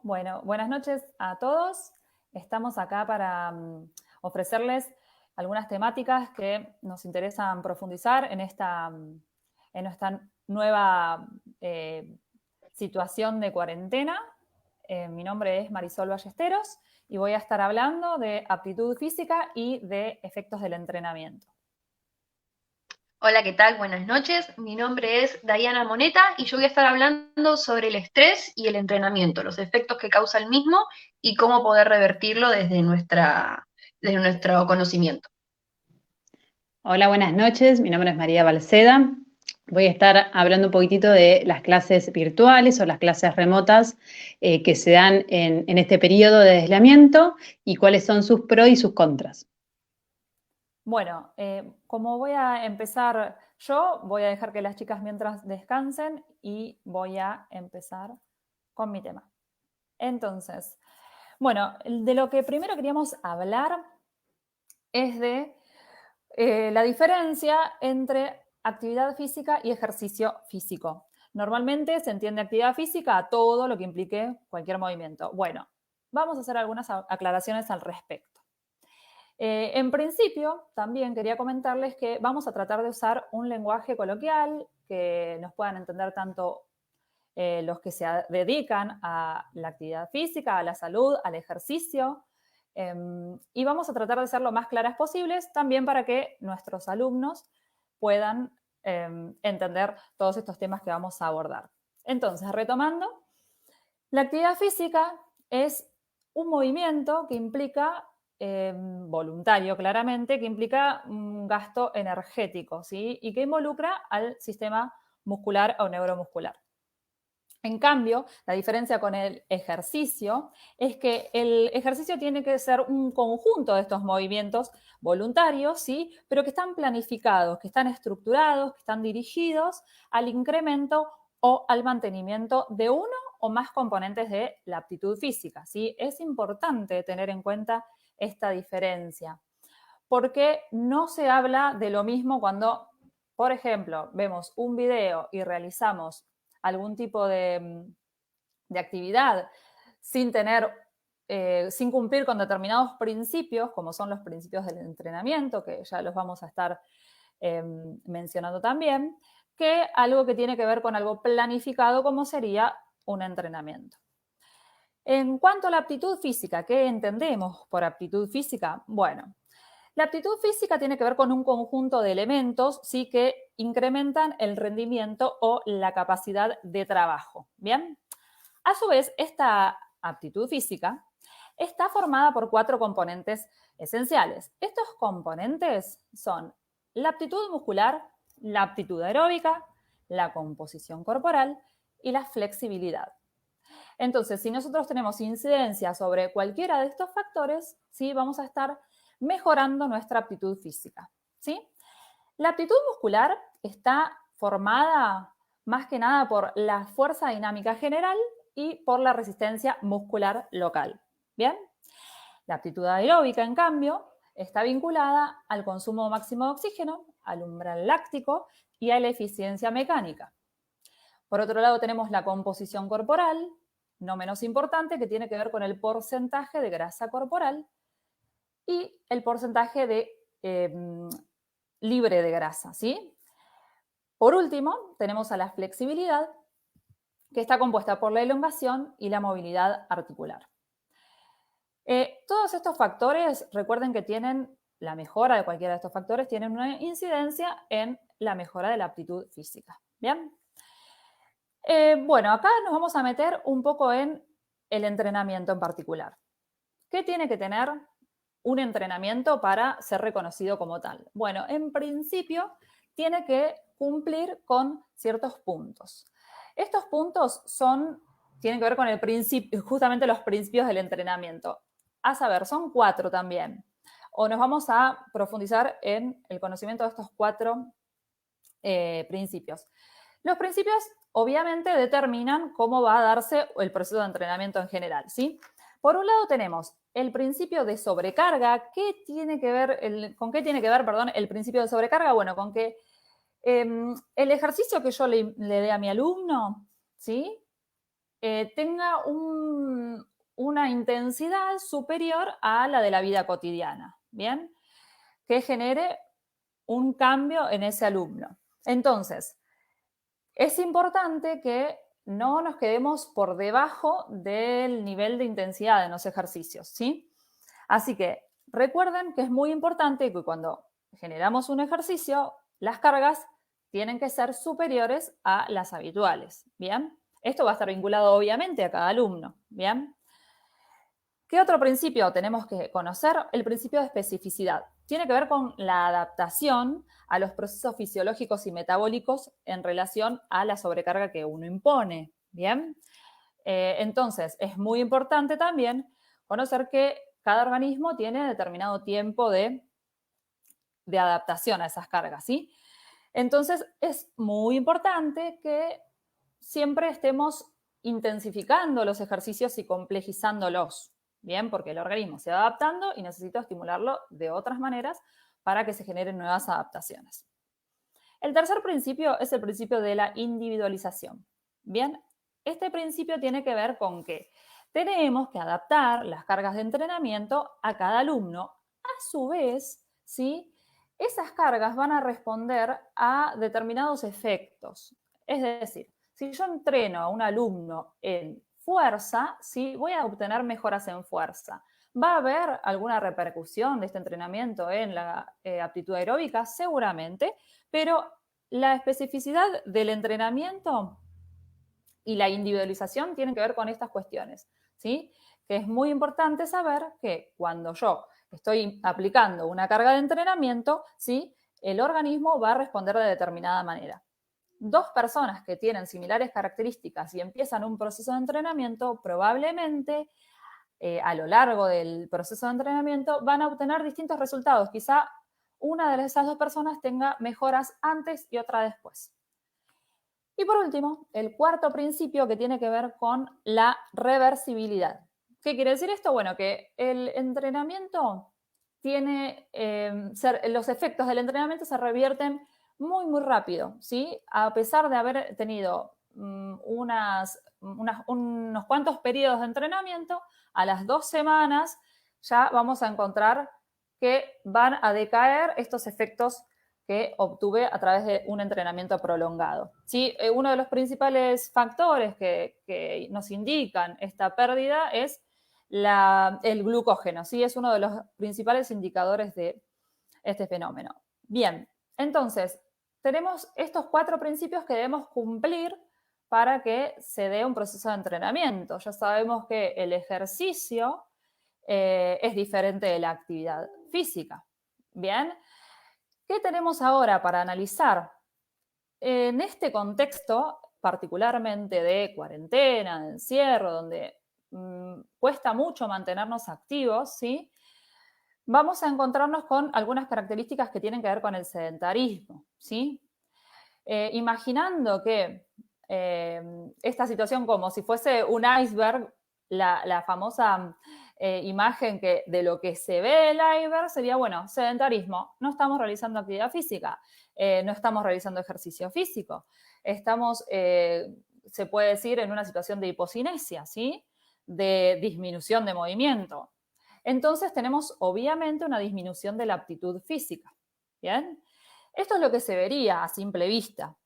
Bueno, buenas noches a todos. Estamos acá para ofrecerles algunas temáticas que nos interesan profundizar en esta nueva situación de cuarentena. Mi nombre es Marisol Ballesteros y voy a estar hablando de aptitud física y de efectos del entrenamiento. Hola, ¿qué tal? Buenas noches. Mi nombre es Diana Moneta y yo voy a estar hablando sobre el estrés y el entrenamiento, los efectos que causa el mismo y cómo poder revertirlo desde nuestro conocimiento. Hola, buenas noches. Mi nombre es María Balceda. Voy a estar hablando un poquitito de las clases virtuales o las clases remotas que se dan en este periodo de aislamiento y cuáles son sus pros y sus contras. Bueno, como voy a empezar yo, voy a dejar que las chicas mientras descansen y voy a empezar con mi tema. Entonces, bueno, de lo que primero queríamos hablar es de la diferencia entre actividad física y ejercicio físico. Normalmente se entiende actividad física a todo lo que implique cualquier movimiento. Bueno, vamos a hacer algunas aclaraciones al respecto. En principio, también quería comentarles que vamos a tratar de usar un lenguaje coloquial que nos puedan entender tanto los que se dedican a la actividad física, a la salud, al ejercicio, y vamos a tratar de ser lo más claras posibles también para que nuestros alumnos puedan entender todos estos temas que vamos a abordar. Entonces, retomando, la actividad física es un movimiento que implica, voluntario claramente, que implica un gasto energético, ¿sí? Y que involucra al sistema muscular o neuromuscular. En cambio, la diferencia con el ejercicio es que el ejercicio tiene que ser un conjunto de estos movimientos voluntarios, ¿sí? Pero que están planificados, que están estructurados, que están dirigidos al incremento o al mantenimiento de uno o más componentes de la aptitud física, ¿sí? Es importante tener en cuenta esta diferencia, porque no se habla de lo mismo cuando, por ejemplo, vemos un video y realizamos algún tipo de actividad sin sin cumplir con determinados principios, como son los principios del entrenamiento, que ya los vamos a estar mencionando también, que algo que tiene que ver con algo planificado, como sería un entrenamiento. En cuanto a la aptitud física, ¿qué entendemos por aptitud física? Bueno, la aptitud física tiene que ver con un conjunto de elementos, sí, que incrementan el rendimiento o la capacidad de trabajo. Bien, a su vez, esta aptitud física está formada por 4 componentes esenciales. Estos componentes son la aptitud muscular, la aptitud aeróbica, la composición corporal y la flexibilidad. Entonces, si nosotros tenemos incidencia sobre cualquiera de estos factores, ¿sí? Vamos a estar mejorando nuestra aptitud física, ¿sí? La aptitud muscular está formada más que nada por la fuerza dinámica general y por la resistencia muscular local. ¿Bien? La aptitud aeróbica, en cambio, está vinculada al consumo máximo de oxígeno, al umbral láctico y a la eficiencia mecánica. Por otro lado, tenemos la composición corporal, no menos importante, que tiene que ver con el porcentaje de grasa corporal y el porcentaje de libre de grasa, ¿sí? Por último, tenemos a la flexibilidad, que está compuesta por la elongación y la movilidad articular. Todos estos factores, recuerden que tienen la mejora de cualquiera de estos factores, tienen una incidencia en la mejora de la aptitud física. ¿Bien? Bueno, acá nos vamos a meter un poco en el entrenamiento en particular. ¿Qué tiene que tener un entrenamiento para ser reconocido como tal? Bueno, en principio tiene que cumplir con ciertos puntos. Estos puntos tienen que ver con justamente los principios del entrenamiento. A saber, son 4 también. O nos vamos a profundizar en el conocimiento de estos 4 principios. Los principios obviamente determinan cómo va a darse el proceso de entrenamiento en general, ¿sí? Por un lado tenemos el principio de sobrecarga. ¿Con qué tiene que ver, el principio de sobrecarga? Bueno, con que el ejercicio que yo le dé a mi alumno, ¿sí? tenga una intensidad superior a la de la vida cotidiana, ¿bien? Que genere un cambio en ese alumno. Entonces, es importante que no nos quedemos por debajo del nivel de intensidad de los ejercicios, ¿sí? Así que recuerden que es muy importante que cuando generamos un ejercicio, las cargas tienen que ser superiores a las habituales, ¿bien? Esto va a estar vinculado obviamente a cada alumno, ¿bien? ¿Qué otro principio tenemos que conocer? El principio de especificidad. Tiene que ver con la adaptación a los procesos fisiológicos y metabólicos en relación a la sobrecarga que uno impone, ¿bien? Entonces, es muy importante también conocer que cada organismo tiene determinado tiempo de adaptación a esas cargas, ¿sí? Entonces, es muy importante que siempre estemos intensificando los ejercicios y complejizándolos, ¿bien? Porque el organismo se va adaptando y necesito estimularlo de otras maneras para que se generen nuevas adaptaciones. El tercer principio es el principio de la individualización, ¿bien? Este principio tiene que ver con que tenemos que adaptar las cargas de entrenamiento a cada alumno. A su vez, ¿sí? Esas cargas van a responder a determinados efectos. Es decir, si yo entreno a un alumno en fuerza, ¿sí? Voy a obtener mejoras en fuerza. ¿Va a haber alguna repercusión de este entrenamiento en la aptitud aeróbica? Seguramente, pero la especificidad del entrenamiento y la individualización tienen que ver con estas cuestiones, ¿sí? Que es muy importante saber que cuando yo estoy aplicando una carga de entrenamiento, ¿sí? El organismo va a responder de determinada manera. Dos personas que tienen similares características y empiezan un proceso de entrenamiento, probablemente a lo largo del proceso de entrenamiento van a obtener distintos resultados. Quizá una de esas dos personas tenga mejoras antes y otra después. Y por último, el cuarto principio que tiene que ver con la reversibilidad. ¿Qué quiere decir esto? Bueno, que el entrenamiento tiene, los efectos del entrenamiento se revierten muy, muy rápido, ¿sí? A pesar de haber tenido unos cuantos periodos de entrenamiento, a las 2 semanas ya vamos a encontrar que van a decaer estos efectos que obtuve a través de un entrenamiento prolongado. ¿Sí? Uno de los principales factores que nos indican esta pérdida es el glucógeno. ¿Sí? Es uno de los principales indicadores de este fenómeno. Bien, entonces, tenemos estos 4 principios que debemos cumplir para que se dé un proceso de entrenamiento. Ya sabemos que el ejercicio es diferente de la actividad física. Bien, ¿qué tenemos ahora para analizar? En este contexto, particularmente de cuarentena, de encierro, donde cuesta mucho mantenernos activos, ¿sí? Vamos a encontrarnos con algunas características que tienen que ver con el sedentarismo, ¿sí? Imaginando que esta situación como si fuese un iceberg, la famosa imagen que de lo que se ve el iceberg sería, bueno, sedentarismo, no estamos realizando actividad física, no estamos realizando ejercicio físico, estamos, se puede decir, en una situación de hipocinesia, ¿sí? De disminución de movimiento. Entonces tenemos obviamente una disminución de la aptitud física, ¿bien? Esto es lo que se vería a simple vista.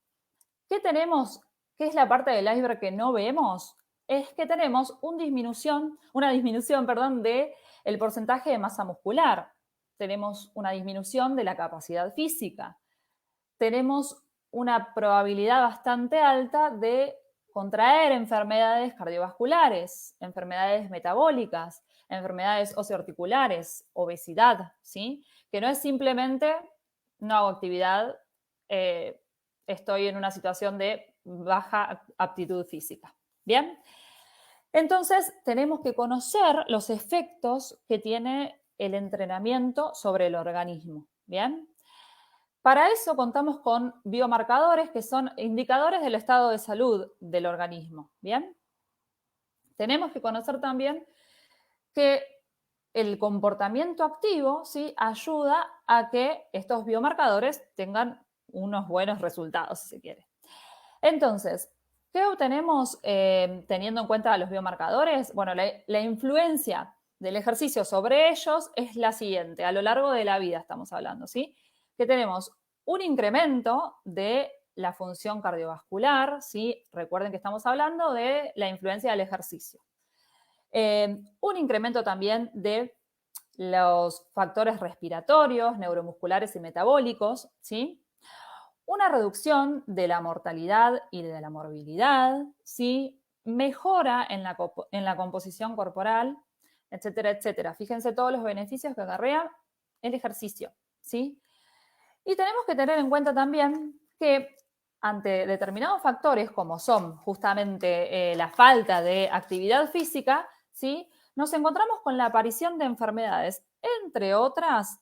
¿Qué tenemos? ¿Qué es la parte del iceberg que no vemos? Es que tenemos una disminución del porcentaje de masa muscular. Tenemos una disminución de la capacidad física. Tenemos una probabilidad bastante alta de contraer enfermedades cardiovasculares, enfermedades metabólicas, enfermedades osteoarticulares, obesidad, ¿sí? Que no es simplemente no hago actividad, estoy en una situación de baja aptitud física. ¿Bien? Entonces, tenemos que conocer los efectos que tiene el entrenamiento sobre el organismo. ¿Bien? Para eso contamos con biomarcadores que son indicadores del estado de salud del organismo. ¿Bien? Tenemos que conocer también que el comportamiento activo, ¿sí? Ayuda a que estos biomarcadores tengan unos buenos resultados, si se quiere. Entonces, ¿Qué obtenemos teniendo en cuenta los biomarcadores? Bueno, la influencia del ejercicio sobre ellos es la siguiente. A lo largo de la vida estamos hablando, ¿sí? Que tenemos un incremento de la función cardiovascular, ¿sí? Recuerden que estamos hablando de la influencia del ejercicio. Un incremento también de los factores respiratorios, neuromusculares y metabólicos, ¿sí? Una reducción de la mortalidad y de la morbilidad, ¿sí? Mejora en la composición corporal, etcétera, etcétera. Fíjense todos los beneficios que acarrea el ejercicio, ¿sí? Y tenemos que tener en cuenta también que ante determinados factores, como son justamente la falta de actividad física, ¿sí? Nos encontramos con la aparición de enfermedades, entre otras,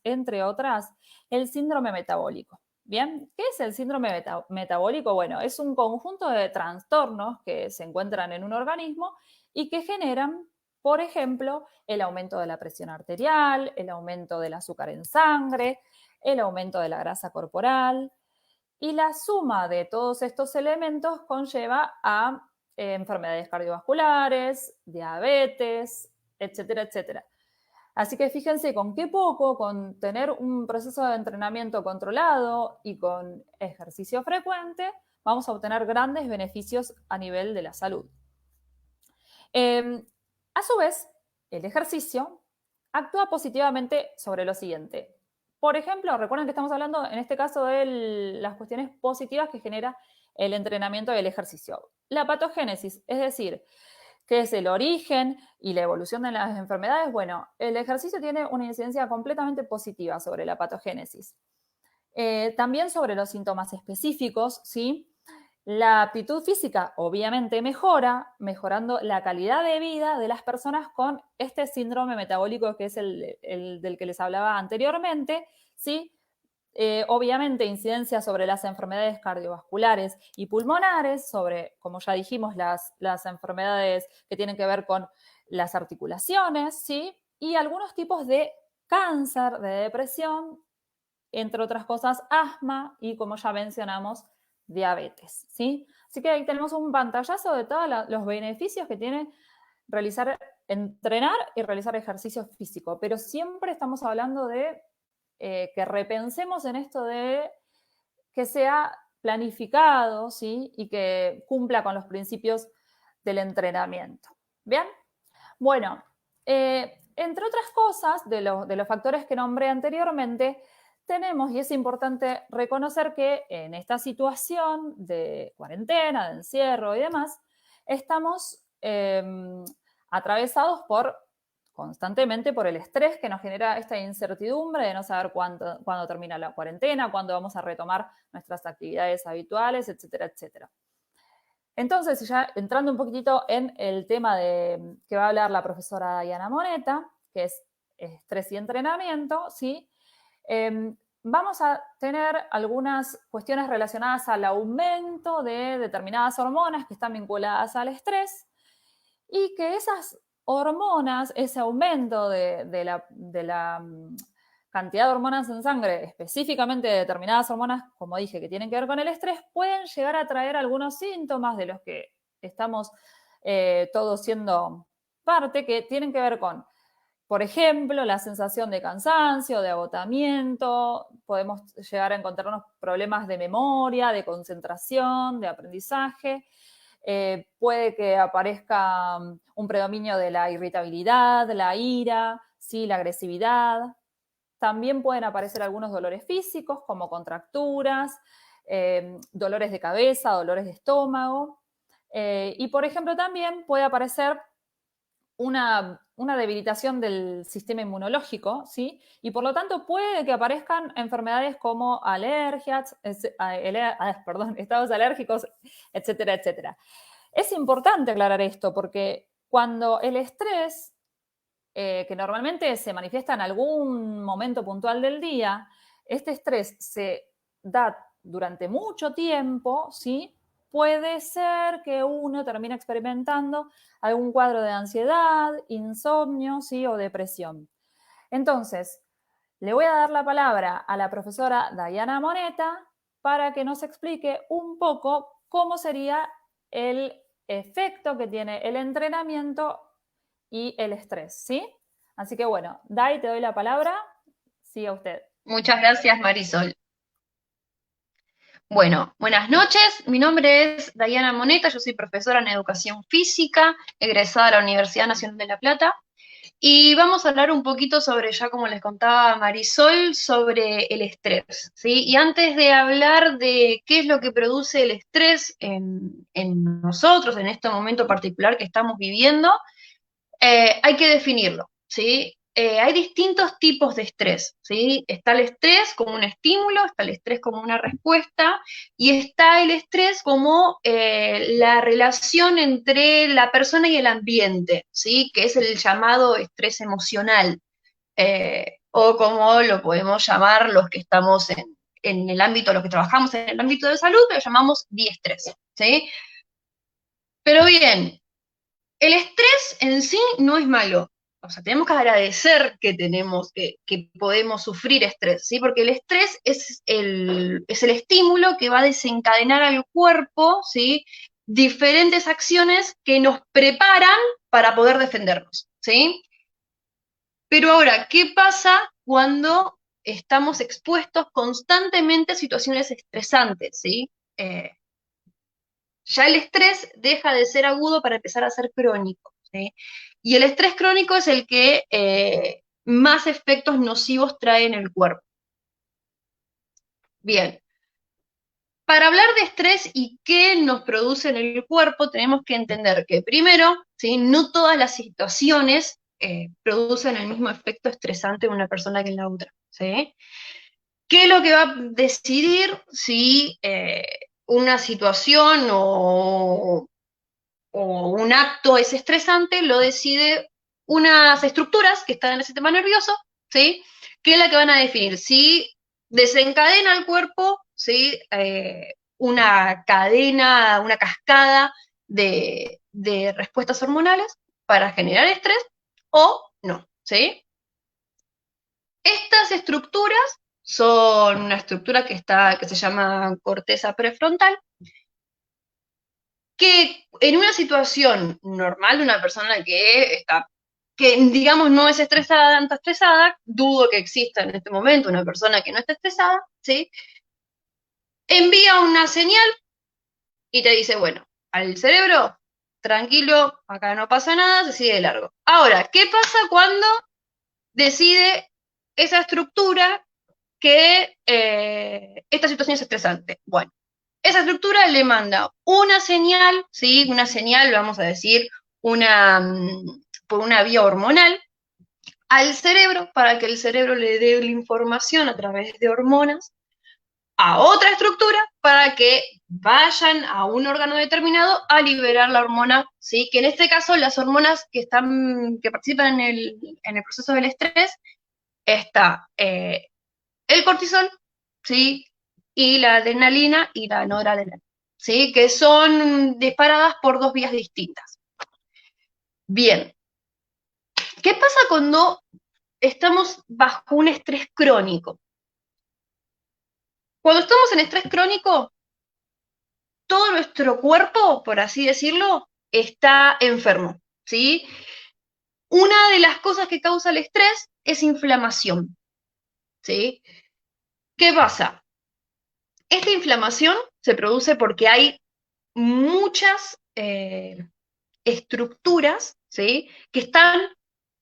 el síndrome metabólico. Bien, ¿qué es el síndrome metabólico? Bueno, es un conjunto de trastornos que se encuentran en un organismo y que generan, por ejemplo, el aumento de la presión arterial, el aumento del azúcar en sangre, el aumento de la grasa corporal, y la suma de todos estos elementos conlleva a enfermedades cardiovasculares, diabetes, etcétera, etcétera. Así que fíjense con qué poco, con tener un proceso de entrenamiento controlado y con ejercicio frecuente, vamos a obtener grandes beneficios a nivel de la salud. A su vez, el ejercicio actúa positivamente sobre lo siguiente. Por ejemplo, recuerden que estamos hablando en este caso de las cuestiones positivas que genera el entrenamiento y el ejercicio. La patogénesis, es decir, ¿qué es el origen y la evolución de las enfermedades? Bueno, el ejercicio tiene una incidencia completamente positiva sobre la patogénesis. También sobre los síntomas específicos, ¿sí? La aptitud física obviamente mejora, mejorando la calidad de vida de las personas con este síndrome metabólico que es el del que les hablaba anteriormente, ¿sí? Obviamente incidencia sobre las enfermedades cardiovasculares y pulmonares, sobre, como ya dijimos, las enfermedades que tienen que ver con las articulaciones, ¿sí? Y algunos tipos de cáncer, de depresión, entre otras cosas, asma y, como ya mencionamos, diabetes, ¿sí? Así que ahí tenemos un pantallazo de todos los beneficios que tiene entrenar y realizar ejercicio físico, pero siempre estamos hablando de que repensemos en esto de que sea planificado, ¿sí? Y que cumpla con los principios del entrenamiento. ¿Bien? Bueno, entre otras cosas, de los factores que nombré anteriormente, tenemos, y es importante reconocer que en esta situación de cuarentena, de encierro y demás, estamos atravesados constantemente por el estrés que nos genera esta incertidumbre de no saber cuándo termina la cuarentena, cuándo vamos a retomar nuestras actividades habituales, etcétera, etcétera. Entonces, ya entrando un poquitito en el tema que va a hablar la profesora Diana Moneta, que es estrés y entrenamiento, ¿sí? Vamos a tener algunas cuestiones relacionadas al aumento de determinadas hormonas que están vinculadas al estrés y que esas hormonas, ese aumento de la cantidad de hormonas en sangre, específicamente de determinadas hormonas, como dije, que tienen que ver con el estrés, pueden llegar a traer algunos síntomas de los que estamos todos siendo parte, que tienen que ver con, por ejemplo, la sensación de cansancio, de agotamiento, podemos llegar a encontrarnos problemas de memoria, de concentración, de aprendizaje. Puede que aparezca un predominio de la irritabilidad, la ira, ¿sí? La agresividad. También pueden aparecer algunos dolores físicos como contracturas, dolores de cabeza, dolores de estómago. Y, por ejemplo, también puede aparecer una debilitación del sistema inmunológico, ¿sí? Y por lo tanto puede que aparezcan enfermedades como alergias, estados alérgicos, etcétera, etcétera. Es importante aclarar esto porque cuando el estrés, que normalmente se manifiesta en algún momento puntual del día, este estrés se da durante mucho tiempo, ¿sí? Puede ser que uno termine experimentando algún cuadro de ansiedad, insomnio, ¿sí? O depresión. Entonces, le voy a dar la palabra a la profesora Diana Moneta para que nos explique un poco cómo sería el efecto que tiene el entrenamiento y el estrés, ¿sí? Así que bueno, Dai, te doy la palabra. Siga usted. Muchas gracias, Marisol. Bueno, buenas noches. Mi nombre es Dayana Moneta, yo soy profesora en Educación Física, egresada de la Universidad Nacional de La Plata. Y vamos a hablar un poquito sobre, ya como les contaba Marisol, sobre el estrés, ¿sí? Y antes de hablar de qué es lo que produce el estrés en nosotros, en este momento particular que estamos viviendo, hay que definirlo, ¿sí? Hay distintos tipos de estrés, ¿sí? Está el estrés como un estímulo, está el estrés como una respuesta, y está el estrés como la relación entre la persona y el ambiente, ¿sí? Que es el llamado estrés emocional, o como lo podemos llamar los que estamos en el ámbito, los que trabajamos en el ámbito de salud, lo llamamos diestrés, ¿sí? Pero bien, el estrés en sí no es malo. O sea, tenemos que agradecer que que podemos sufrir estrés, ¿sí? Porque el estrés es es el estímulo que va a desencadenar al cuerpo, ¿sí? Diferentes acciones que nos preparan para poder defendernos, ¿sí? Pero ahora, ¿qué pasa cuando estamos expuestos constantemente a situaciones estresantes, ¿sí? Ya el estrés deja de ser agudo para empezar a ser crónico, ¿sí? Y el estrés crónico es el que más efectos nocivos trae en el cuerpo. Bien, para hablar de estrés y qué nos produce en el cuerpo, tenemos que entender que primero, ¿sí? No todas las situaciones producen el mismo efecto estresante en una persona que en la otra, ¿sí? ¿Qué es lo que va a decidir si una situación o un acto es estresante? Lo decide unas estructuras que están en el sistema nervioso, ¿sí? Que es la que van a definir si desencadena el cuerpo, ¿sí? Una cadena, una cascada de respuestas hormonales para generar estrés o no, ¿sí? Estas estructuras son una estructura que se llama corteza prefrontal, que en una situación normal de una persona que digamos no es estresada, tanto estresada, dudo que exista en este momento una persona que no esté estresada, ¿sí? Envía una señal y te dice, bueno, al cerebro, tranquilo, acá no pasa nada, se sigue de largo. Ahora, ¿qué pasa cuando decide esa estructura que esta situación es estresante? Bueno, esa estructura le manda una señal, ¿sí? Una señal, vamos a decir, por una vía hormonal al cerebro para que el cerebro le dé la información a través de hormonas a otra estructura para que vayan a un órgano determinado a liberar la hormona, ¿sí? Que en este caso las hormonas que participan en el proceso del estrés está el cortisol, ¿sí? Y la adrenalina y la noradrenalina, ¿sí? Que son disparadas por dos vías distintas. Bien, ¿qué pasa cuando estamos bajo un estrés crónico? Cuando estamos en estrés crónico, todo nuestro cuerpo, por así decirlo, está enfermo, ¿sí? Una de las cosas que causa el estrés es inflamación, ¿sí? ¿Qué pasa? Esta inflamación se produce porque hay muchas estructuras, ¿sí? Que están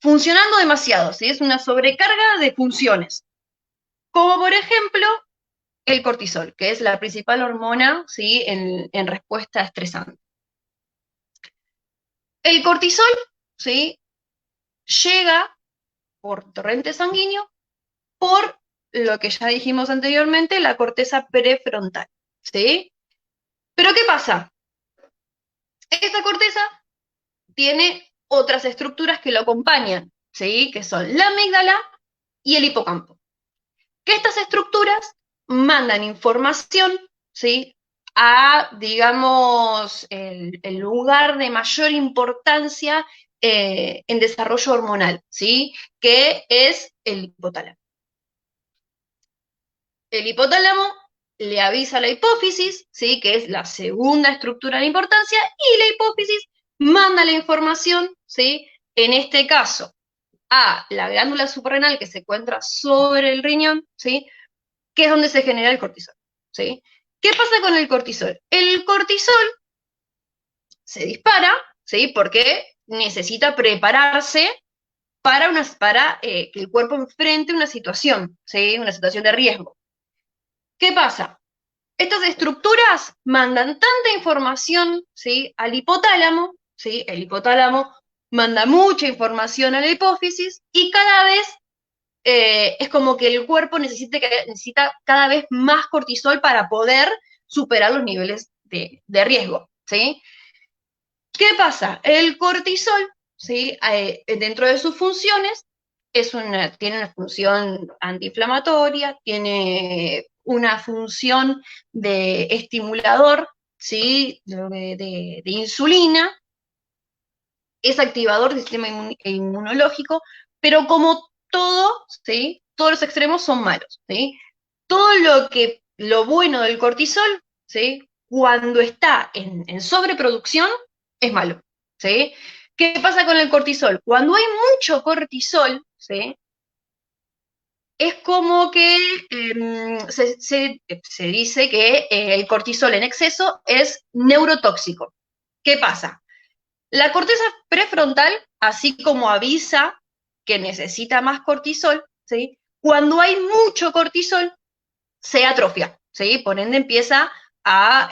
funcionando demasiado, ¿sí? Es una sobrecarga de funciones, como por ejemplo el cortisol, que es la principal hormona, ¿sí? En respuesta estresante. El cortisol, ¿sí? Llega por torrente sanguíneo por lo que ya dijimos anteriormente, la corteza prefrontal, ¿sí? Pero ¿qué pasa? Esta corteza tiene otras estructuras que lo acompañan, ¿sí? Que son la amígdala y el hipocampo. Que estas estructuras mandan información, ¿sí? A, digamos, el lugar de mayor importancia en desarrollo hormonal, ¿sí? Que es el hipotálamo. El hipotálamo le avisa a la hipófisis, ¿sí? Que es la segunda estructura de importancia, y la hipófisis manda la información, ¿sí? En este caso, a la glándula suprarrenal que se encuentra sobre el riñón, ¿sí? Que es donde se genera el cortisol, ¿sí? ¿Qué pasa con el cortisol? El cortisol se dispara, ¿sí? Porque necesita prepararse para que el cuerpo enfrente una situación, ¿sí? Una situación de riesgo. ¿Qué pasa? Estas estructuras mandan tanta información, ¿sí? Al hipotálamo, ¿sí? El hipotálamo manda mucha información a la hipófisis y cada vez es como que el cuerpo necesita cada vez más cortisol para poder superar los niveles de riesgo, ¿sí? ¿Qué pasa? El cortisol, ¿sí? Dentro de sus funciones, tiene una función antiinflamatoria, tiene una función de estimulador, ¿sí? De insulina, es activador del sistema inmunológico, pero como todo, ¿sí? Todos los extremos son malos, ¿sí? Todo lo bueno del cortisol, ¿sí? Cuando está en sobreproducción, es malo, ¿sí? ¿Qué pasa con el cortisol? Cuando hay mucho cortisol, ¿sí? Es como que se dice que el cortisol en exceso es neurotóxico. ¿Qué pasa? La corteza prefrontal, así como avisa que necesita más cortisol, ¿sí? Cuando hay mucho cortisol, se atrofia, ¿sí? Por ende empieza a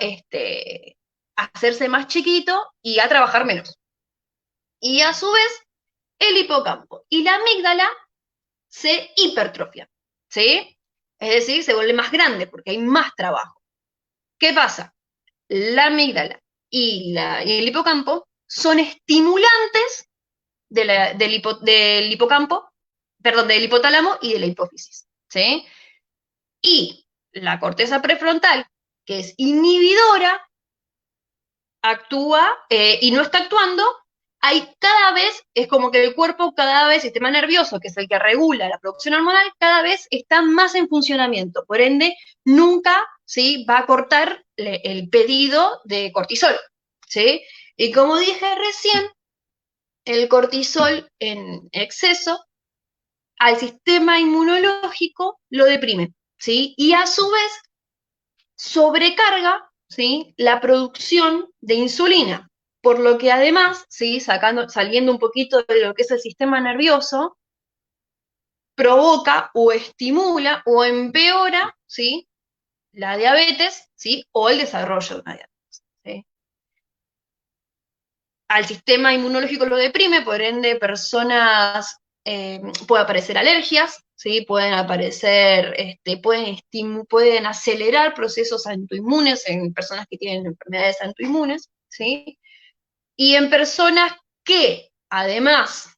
hacerse más chiquito y a trabajar menos. Y a su vez, el hipocampo y la amígdala se hipertrofian, ¿sí? Es decir, se vuelve más grande porque hay más trabajo. ¿Qué pasa? La amígdala y el hipocampo son estimulantes del hipocampo, perdón, del hipotálamo y de la hipófisis, ¿sí? Y la corteza prefrontal, que es inhibidora, actúa y no está actuando, es como que el cuerpo cada vez, el sistema nervioso, que es el que regula la producción hormonal, cada vez está más en funcionamiento, por ende, nunca, ¿sí? Va a cortar el pedido de cortisol, ¿sí? Y como dije recién, el cortisol en exceso al sistema inmunológico lo deprime, ¿sí? Y a su vez sobrecarga, ¿sí? La producción de insulina, por lo que además, ¿sí? Saliendo un poquito de lo que es el sistema nervioso, provoca o estimula o empeora, ¿sí? La diabetes, ¿sí? O el desarrollo de una diabetes, ¿sí? Al sistema inmunológico lo deprime, por ende personas, puede aparecer alergias, ¿sí? Pueden aparecer, pueden acelerar procesos autoinmunes en personas que tienen enfermedades autoinmunes, ¿sí? Y en personas que, además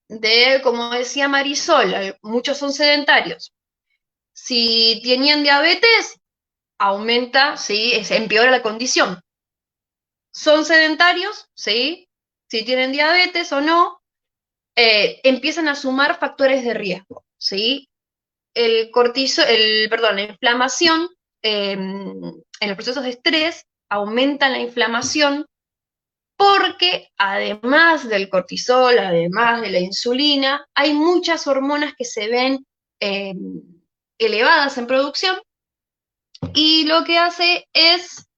de, como decía Marisol, muchos son sedentarios, si tenían diabetes, aumenta, ¿sí? Se empeora la condición. Son sedentarios, ¿sí? Si tienen diabetes o no, empiezan a sumar factores de riesgo, ¿sí? La inflamación en los procesos de estrés aumenta la inflamación porque además del cortisol, además de la insulina, hay muchas hormonas que se ven eh, elevadas en producción y lo que hace es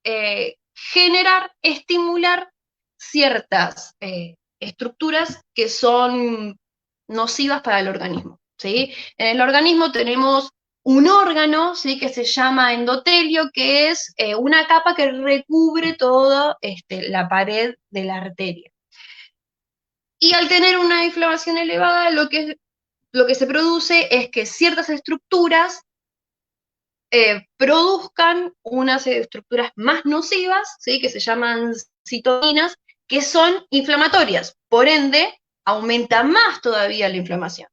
estimular ciertas estructuras que son nocivas para el organismo, ¿sí? En el organismo tenemos un órgano, ¿sí? Que se llama endotelio, que es una capa que recubre toda la pared de la arteria. Y al tener una inflamación elevada, lo que se produce es que ciertas estructuras produzcan unas estructuras más nocivas, ¿sí? Que se llaman citoquinas, que son inflamatorias. Por ende, aumenta más todavía la inflamación.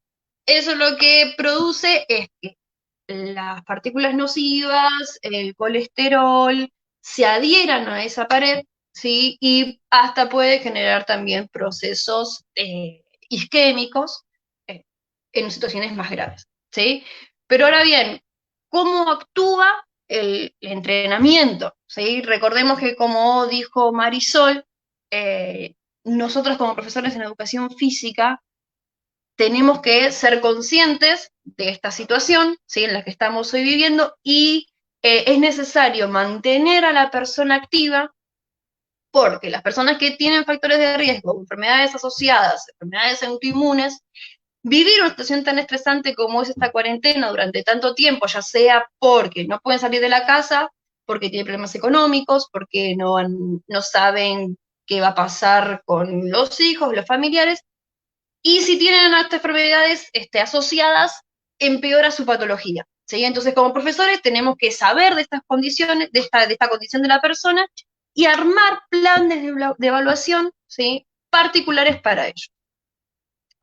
Eso lo que produce es que las partículas nocivas, el colesterol, se adhieran a esa pared, ¿sí? Y hasta puede generar también procesos isquémicos en situaciones más graves, ¿sí? Pero ahora bien, ¿cómo actúa el entrenamiento, ¿sí? Recordemos que, como dijo Marisol, nosotros como profesores en educación física tenemos que ser conscientes de esta situación, ¿sí?, en la que estamos hoy viviendo, y es necesario mantener a la persona activa, porque las personas que tienen factores de riesgo, enfermedades asociadas, enfermedades autoinmunes, vivir una situación tan estresante como es esta cuarentena durante tanto tiempo, ya sea porque no pueden salir de la casa, porque tienen problemas económicos, porque no saben qué va a pasar con los hijos, los familiares, y si tienen estas enfermedades asociadas, empeora su patología, ¿sí? Entonces, como profesores, tenemos que saber de estas condiciones, de esta condición de la persona, y armar planes de evaluación, ¿sí?, particulares para ello.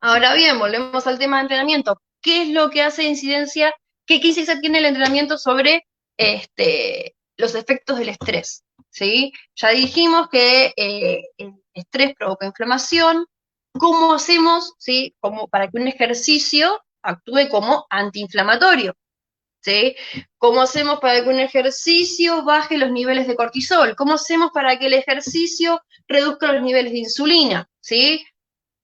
Ahora bien, volvemos al tema de entrenamiento. ¿Qué es lo que hace incidencia? ¿Qué incidencia tiene el entrenamiento sobre los efectos del estrés? ¿Sí? Ya dijimos que el estrés provoca inflamación. ¿Cómo hacemos, sí, como para que un ejercicio actúe como antiinflamatorio? ¿Sí? ¿Cómo hacemos para que un ejercicio baje los niveles de cortisol? ¿Cómo hacemos para que el ejercicio reduzca los niveles de insulina? ¿Sí?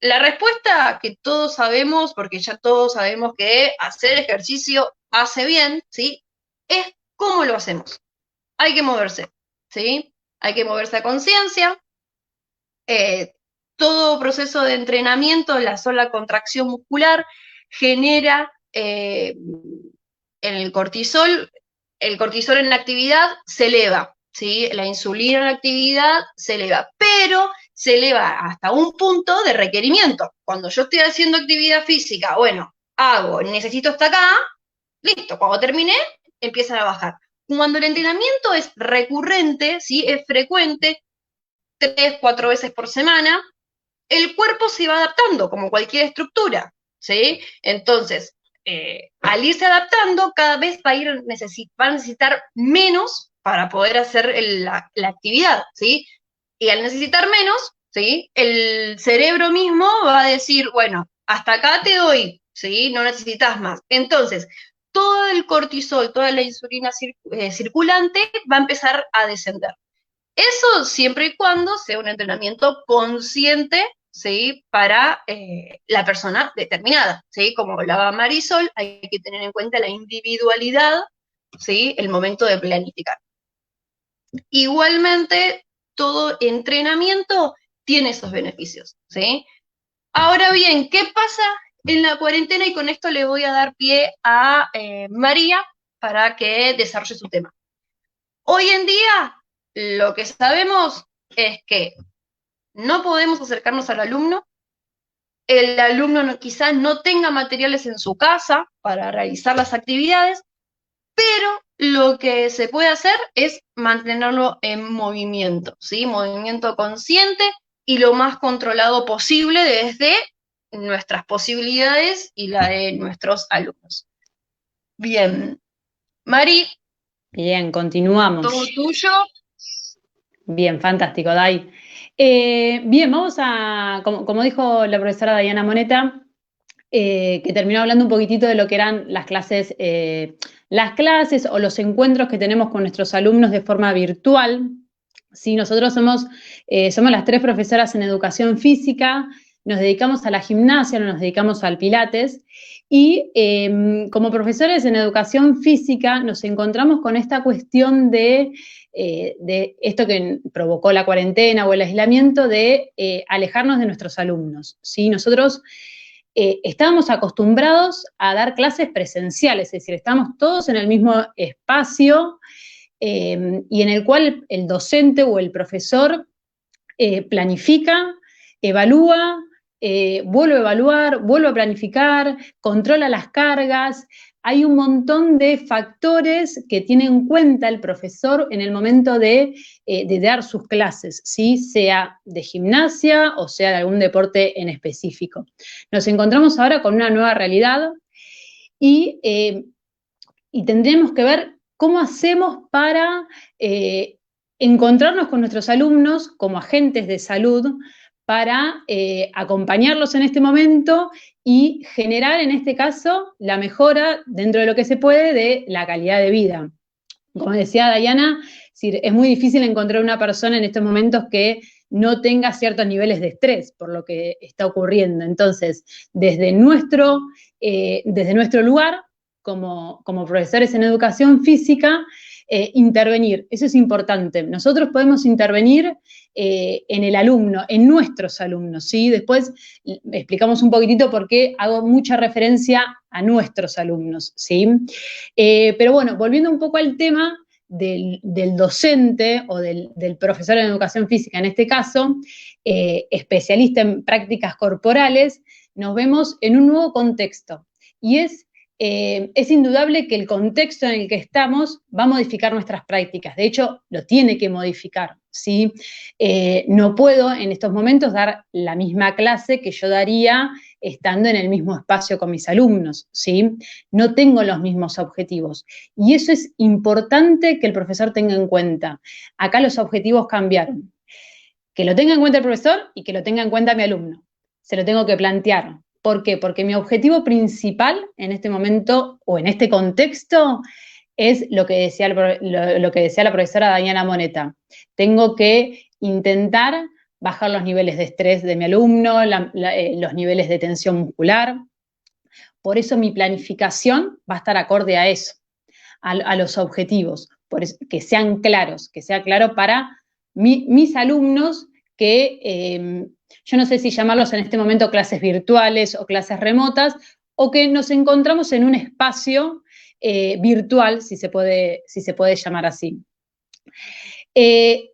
La respuesta que todos sabemos, porque ya todos sabemos que hacer ejercicio hace bien, ¿sí?, es cómo lo hacemos. Hay que moverse, ¿sí? Hay que moverse a conciencia. Todo proceso de entrenamiento, la sola contracción muscular, genera el cortisol en la actividad se eleva, ¿sí? La insulina en la actividad se eleva, pero se eleva hasta un punto de requerimiento. Cuando yo estoy haciendo actividad física, bueno, necesito hasta acá, listo, cuando terminé, empiezan a bajar. Cuando el entrenamiento es recurrente, ¿sí?, es frecuente, 3, 4 veces por semana, el cuerpo se va adaptando, como cualquier estructura, ¿sí? Entonces, al irse adaptando, cada vez va a necesitar menos para poder hacer la actividad, ¿sí? Y al necesitar menos, ¿sí?, el cerebro mismo va a decir, bueno, hasta acá te doy, ¿sí?, no necesitas más. Entonces, todo el cortisol, toda la insulina circulante va a empezar a descender. Eso siempre y cuando sea un entrenamiento consciente, ¿sí?, para la persona determinada, ¿sí? Como hablaba Marisol, hay que tener en cuenta la individualidad, ¿sí?, el momento de planificar. Igualmente, todo entrenamiento tiene esos beneficios, ¿sí? Ahora bien, ¿qué pasa en la cuarentena? Y con esto le voy a dar pie a María para que desarrolle su tema. Hoy en día, lo que sabemos es que no podemos acercarnos al alumno, el alumno quizás no tenga materiales en su casa para realizar las actividades, pero lo que se puede hacer es mantenerlo en movimiento, ¿sí? Movimiento consciente y lo más controlado posible desde nuestras posibilidades y la de nuestros alumnos. Bien, Mari. Bien, continuamos. Todo tuyo. Bien, fantástico, Day. Bien, vamos a, como dijo la profesora Dayana Moneta, que terminó hablando un poquitito de lo que eran las clases o los encuentros que tenemos con nuestros alumnos de forma virtual. Sí, nosotros somos las 3 profesoras en educación física, nos dedicamos a la gimnasia, nos dedicamos al pilates, y como profesores en educación física nos encontramos con esta cuestión de esto que provocó la cuarentena o el aislamiento, de alejarnos de nuestros alumnos, ¿sí? Nosotros estábamos acostumbrados a dar clases presenciales, es decir, estamos todos en el mismo espacio y en el cual el docente o el profesor planifica, evalúa, vuelve a evaluar, vuelve a planificar, controla las cargas. Hay un montón de factores que tiene en cuenta el profesor en el momento de dar sus clases, ¿sí?, sea de gimnasia o sea de algún deporte en específico. Nos encontramos ahora con una nueva realidad y tendremos que ver cómo hacemos para encontrarnos con nuestros alumnos como agentes de salud para acompañarlos en este momento y generar, en este caso, la mejora, dentro de lo que se puede, de la calidad de vida. como decía Dayana, es muy difícil encontrar una persona en estos momentos que no tenga ciertos niveles de estrés por lo que está ocurriendo. Entonces, desde nuestro lugar, como profesores en educación física, intervenir. Eso es importante. Nosotros podemos intervenir en el alumno, en nuestros alumnos, ¿sí? Después explicamos un poquitito por qué hago mucha referencia a nuestros alumnos, ¿sí? Pero bueno, volviendo un poco al tema del docente o del profesor en educación física, en este caso, especialista en prácticas corporales, nos vemos en un nuevo contexto. Y es indudable que el contexto en el que estamos va a modificar nuestras prácticas. De hecho, lo tiene que modificar, ¿sí? No puedo en estos momentos dar la misma clase que yo daría estando en el mismo espacio con mis alumnos, ¿sí? No tengo los mismos objetivos. Y eso es importante que el profesor tenga en cuenta. Acá los objetivos cambiaron. Que lo tenga en cuenta el profesor y que lo tenga en cuenta mi alumno. Se lo tengo que plantear. ¿Por qué? Porque mi objetivo principal en este momento o en este contexto es lo que decía la profesora Dayana Moneta. Tengo que intentar bajar los niveles de estrés de mi alumno, los niveles de tensión muscular. Por eso mi planificación va a estar acorde a eso, a los objetivos, por eso, que sean claros, que sea claro para mis alumnos que yo no sé si llamarlos en este momento clases virtuales o clases remotas, o que nos encontramos en un espacio virtual, si se puede llamar así.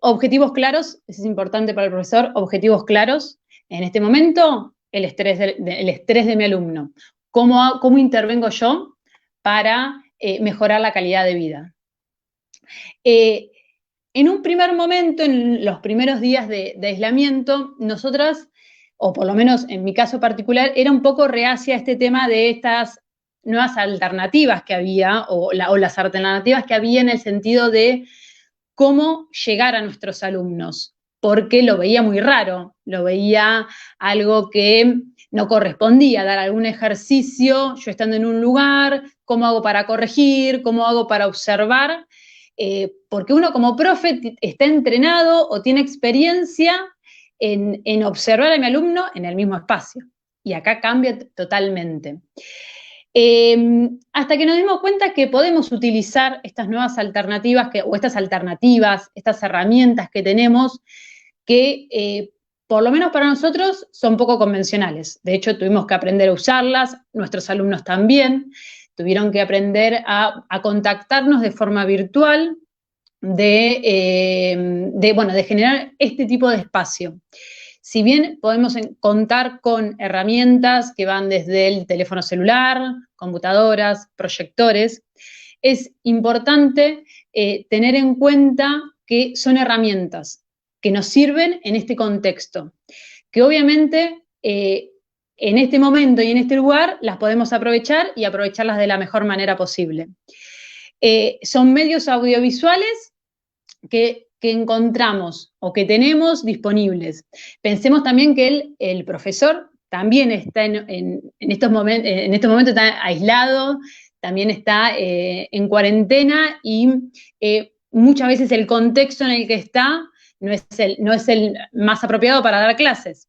Objetivos claros, eso es importante para el profesor, objetivos claros. En este momento, el estrés de mi alumno. ¿Cómo intervengo yo para mejorar la calidad de vida? En un primer momento, en los primeros días de aislamiento, nosotras, o por lo menos en mi caso particular, era un poco reacia a este tema de estas nuevas alternativas que había, o las alternativas que había en el sentido de cómo llegar a nuestros alumnos, porque lo veía muy raro, lo veía algo que no correspondía, dar algún ejercicio, yo estando en un lugar, cómo hago para corregir, cómo hago para observar, porque uno como profe está entrenado o tiene experiencia en observar a mi alumno en el mismo espacio. Y acá cambia totalmente. Hasta que nos dimos cuenta que podemos utilizar estas nuevas alternativas, estas herramientas que tenemos, que por lo menos para nosotros son poco convencionales. De hecho, tuvimos que aprender a usarlas, nuestros alumnos también, tuvieron que aprender a contactarnos de forma virtual, de generar este tipo de espacio. Si bien podemos contar con herramientas que van desde el teléfono celular, computadoras, proyectores, es importante tener en cuenta que son herramientas que nos sirven en este contexto, que obviamente en este momento y en este lugar las podemos aprovechar y aprovecharlas de la mejor manera posible. Son medios audiovisuales que encontramos o que tenemos disponibles. Pensemos también que el profesor también está en estos momentos está aislado, también está en cuarentena y muchas veces el contexto en el que está no es el más apropiado para dar clases.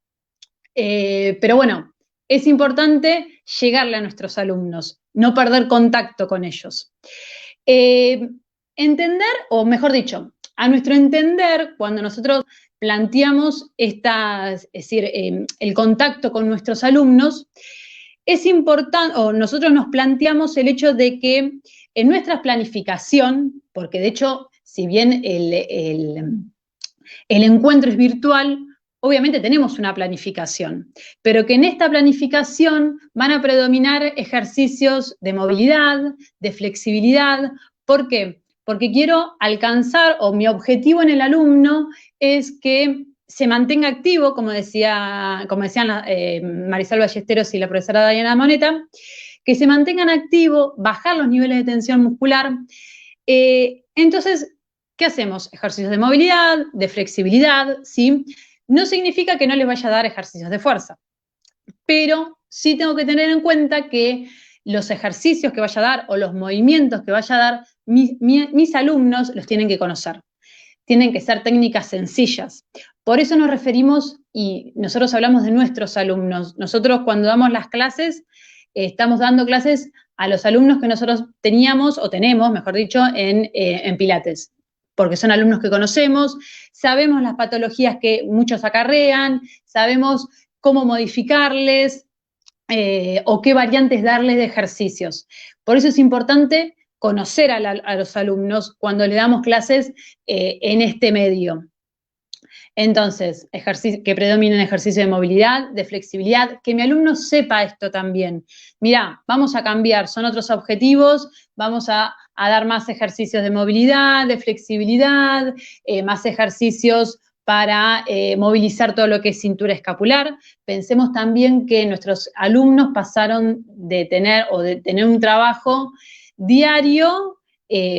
Pero bueno, es importante llegarle a nuestros alumnos, no perder contacto con ellos. Entender, o mejor dicho, a nuestro entender, cuando nosotros planteamos el contacto con nuestros alumnos, es importante, o nosotros nos planteamos el hecho de que en nuestra planificación, porque de hecho, si bien el encuentro es virtual, obviamente tenemos una planificación, pero que en esta planificación van a predominar ejercicios de movilidad, de flexibilidad. ¿Por qué? Porque quiero alcanzar, o mi objetivo en el alumno es que se mantenga activo, como decían Marisol Ballesteros y la profesora Dayana Moneta, que se mantengan activos, bajar los niveles de tensión muscular. Entonces, ¿qué hacemos? Ejercicios de movilidad, de flexibilidad, ¿sí? No significa que no les vaya a dar ejercicios de fuerza, pero sí tengo que tener en cuenta que los ejercicios que vaya a dar o los movimientos que vaya a dar, mis alumnos los tienen que conocer. Tienen que ser técnicas sencillas. Por eso nos referimos, y nosotros hablamos de nuestros alumnos. Nosotros cuando damos las clases, estamos dando clases a los alumnos que nosotros teníamos, o tenemos, mejor dicho, en Pilates. Porque son alumnos que conocemos, sabemos las patologías que muchos acarrean, sabemos cómo modificarles, o qué variantes darles de ejercicios. Por eso es importante conocer a los alumnos cuando le damos clases en este medio. Entonces, que predominen ejercicios de movilidad, de flexibilidad, que mi alumno sepa esto también. Mirá, vamos a cambiar, son otros objetivos, vamos a dar más ejercicios de movilidad, de flexibilidad, más ejercicios para movilizar todo lo que es cintura escapular. Pensemos también que nuestros alumnos pasaron de tener un trabajo diario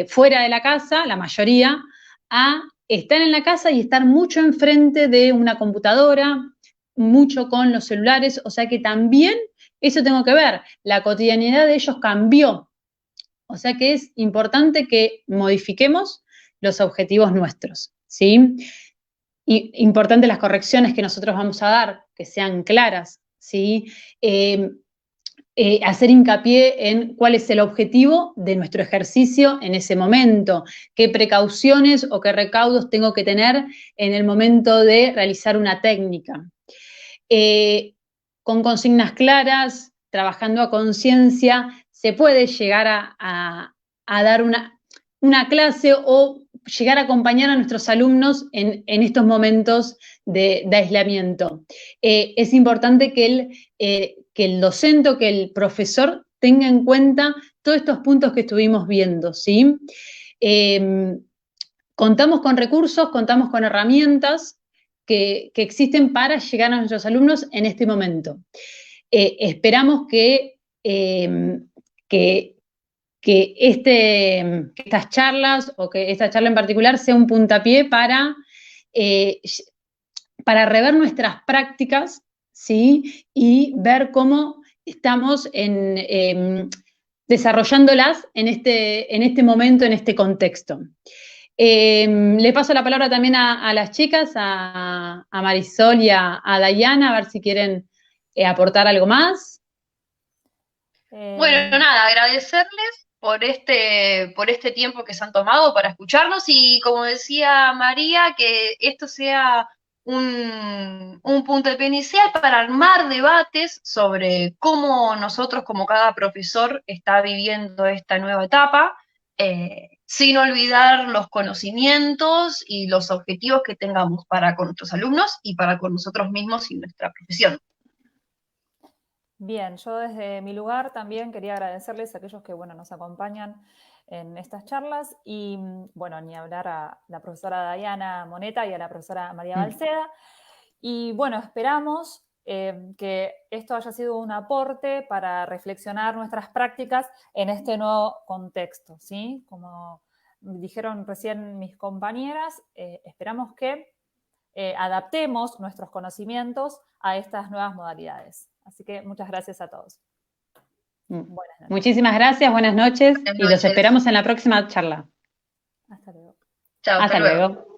fuera de la casa, la mayoría, a estar en la casa y estar mucho enfrente de una computadora, mucho con los celulares, o sea que también eso tengo que ver, la cotidianidad de ellos cambió, o sea que es importante que modifiquemos los objetivos nuestros, ¿sí? Y importante las correcciones que nosotros vamos a dar, que sean claras, ¿sí? Hacer hincapié en cuál es el objetivo de nuestro ejercicio en ese momento, qué precauciones o qué recaudos tengo que tener en el momento de realizar una técnica. Con consignas claras, trabajando a conciencia, se puede llegar a dar una clase o llegar a acompañar a nuestros alumnos en estos momentos de aislamiento. Es importante que el docente o que el profesor tenga en cuenta todos estos puntos que estuvimos viendo, ¿sí? Contamos con recursos, contamos con herramientas que existen para llegar a nuestros alumnos en este momento. Esperamos que estas charlas, o que esta charla en particular, sea un puntapié para rever nuestras prácticas, ¿sí? Y ver cómo estamos desarrollándolas en este momento, en este contexto. Le paso la palabra también a las chicas, a Marisol y a Dayana, a ver si quieren aportar algo más. Bueno, nada, agradecerles por este tiempo que se han tomado para escucharnos y, como decía María, que esto sea un puntapié inicial para armar debates sobre cómo nosotros, como cada profesor, está viviendo esta nueva etapa, sin olvidar los conocimientos y los objetivos que tengamos para con nuestros alumnos y para con nosotros mismos y nuestra profesión. Bien, yo desde mi lugar también quería agradecerles a aquellos que, bueno, nos acompañan en estas charlas y, bueno, ni hablar a la profesora Dayana Moneta y a la profesora María Balseda. Y, bueno, esperamos que esto haya sido un aporte para reflexionar nuestras prácticas en este nuevo contexto, ¿sí? Como dijeron recién mis compañeras, esperamos que adaptemos nuestros conocimientos a estas nuevas modalidades. Así que muchas gracias a todos. Buenas noches. Muchísimas gracias, buenas noches, y los esperamos en la próxima charla. Hasta luego. Chao, hasta luego.